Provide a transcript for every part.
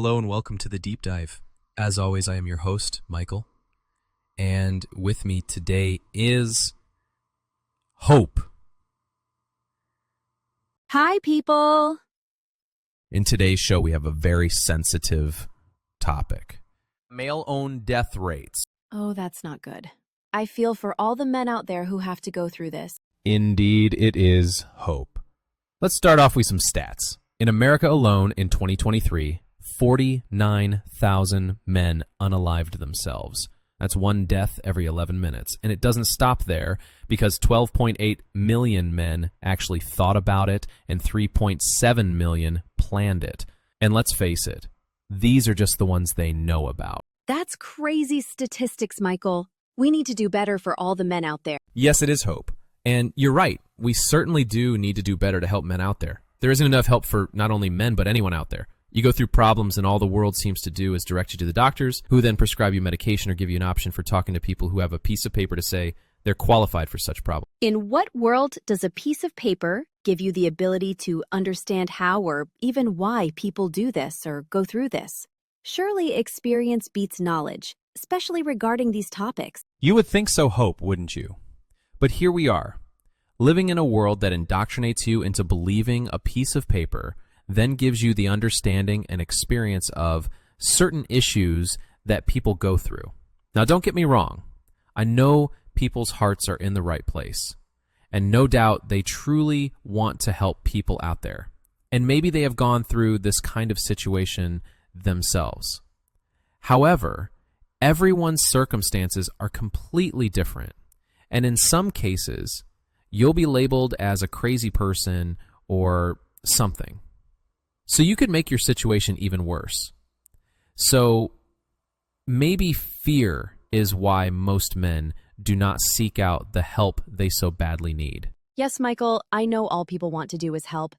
Hello and welcome to the Deep Dive. As always, I am your host, Michael. And with me today is Hope. Hi, people. In today's show, we have a very sensitive topic. Male-owned death rates. Oh, that's not good. I feel for all the men out there who have to go through this. Indeed, it is Hope. Let's start off with some stats. In America alone in 2023, 49,000 men unalived themselves. That's one death every 11 minutes. And it doesn't stop there because 12.8 million men actually thought about it and 3.7 million planned it. And let's face it, these are just the ones they know about. That's crazy statistics, Michael. We need to do better for all the men out there. Yes, it is Hope. And you're right. We certainly do need to do better to help men out there. There isn't enough help for not only men, but anyone out there. You go through problems and all the world seems to do is direct you to the doctors, who then prescribe you medication or give you an option for talking to people who have a piece of paper to say they're qualified for such problems. In what world does a piece of paper give you the ability to understand how or even why people do this or go through this? Surely experience beats knowledge, especially regarding these topics. You would think so, Hope, wouldn't you? But here we are, living in a world that indoctrinates you into believing a piece of paper then gives you the understanding and experience of certain issues that people go through. Now, don't get me wrong. I know people's hearts are in the right place, and no doubt they truly want to help people out there. And maybe they have gone through this kind of situation themselves. However, everyone's circumstances are completely different. And in some cases, you'll be labeled as a crazy person or something. So you could make your situation even worse. So maybe fear is why most men do not seek out the help they so badly need. Yes, Michael, I know all people want to do is help,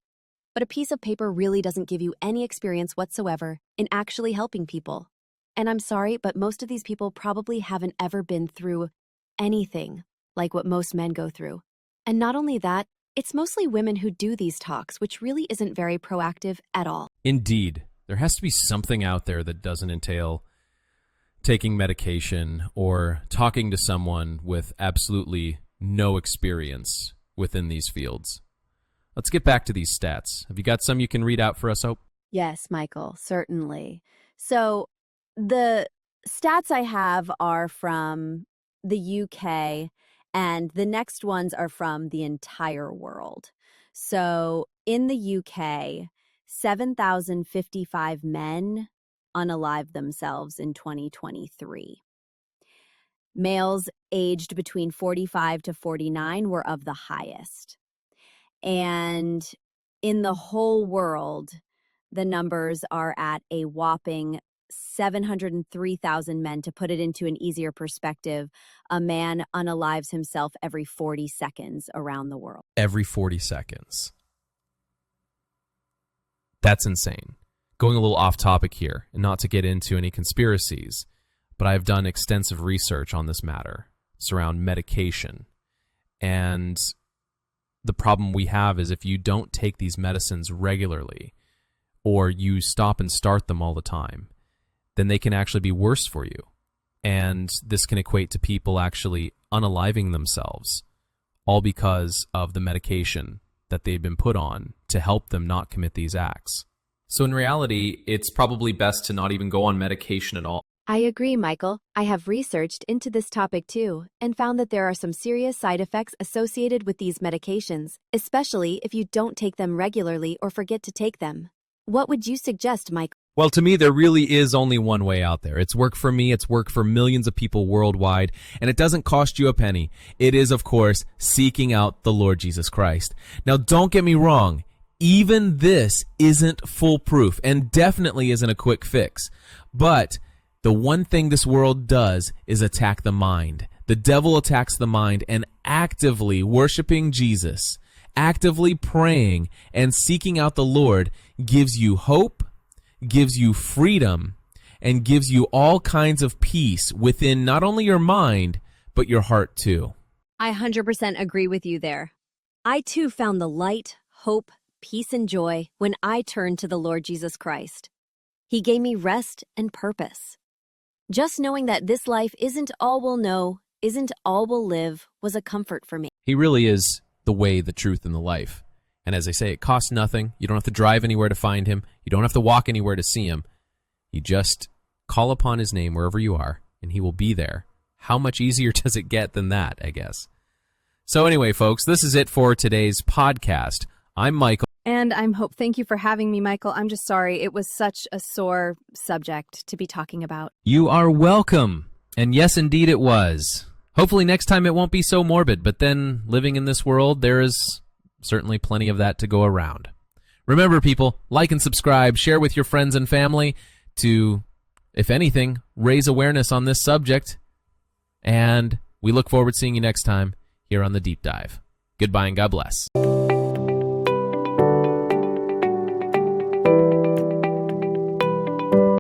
but a piece of paper really doesn't give you any experience whatsoever in actually helping people. And I'm sorry, but most of these people probably haven't ever been through anything like what most men go through. And not only that, it's mostly women who do these talks, which really isn't very proactive at all. Indeed. There has to be something out there that doesn't entail taking medication or talking to someone with absolutely no experience within these fields. Let's get back to these stats. Have you got some you can read out for us, Hope? Yes, Michael, certainly. So the stats I have are from the UK, and the next ones are from the entire world. So in the UK, 7,055 men unalived themselves in 2023. Males aged between 45 to 49 were of the highest. And in the whole world, the numbers are at a whopping 703,000 men. To put it into an easier perspective, a man unalives himself every 40 seconds around the world. Every 40 seconds. That's insane. Going a little off topic here, and not to get into any conspiracies, but I've done extensive research on this matter. It's around medication. And the problem we have is if you don't take these medicines regularly, or you stop and start them all the time, then they can actually be worse for you. And this can equate to people actually unaliving themselves, all because of the medication that they've been put on to help them not commit these acts. So in reality, it's probably best to not even go on medication at all. I agree, Michael. I have researched into this topic too, and found that there are some serious side effects associated with these medications, especially if you don't take them regularly or forget to take them. What would you suggest, Michael? Well, to me, there really is only one way out there. It's worked for me. It's worked for millions of people worldwide, and it doesn't cost you a penny. It is, of course, seeking out the Lord Jesus Christ. Now, don't get me wrong. Even this isn't foolproof and definitely isn't a quick fix. But the one thing this world does is attack the mind. The devil attacks the mind, and actively worshiping Jesus, actively praying and seeking out the Lord gives you hope, gives you freedom, and gives you all kinds of peace within not only your mind, but your heart too. I 100% agree with you there. I too found the light, hope, peace, and joy when I turned to the Lord Jesus Christ. He gave me rest and purpose. Just knowing that this life isn't all we'll know, isn't all we'll live, was a comfort for me. He really is the way, the truth, and the life. And as I say, it costs nothing. You don't have to drive anywhere to find him. You don't have to walk anywhere to see him. You just call upon his name wherever you are, and he will be there. How much easier does it get than that, I guess? So anyway, folks, this is it for today's podcast. I'm Michael. And I'm Hope. Thank you for having me, Michael. I'm just sorry. It was such a sore subject to be talking about. You are welcome. And yes, indeed it was. Hopefully next time it won't be so morbid, but then living in this world, there is certainly plenty of that to go around. Remember, people, like and subscribe, share with your friends and family to, if anything, raise awareness on this subject. And we look forward to seeing you next time here on The Deep Dive. Goodbye and God bless.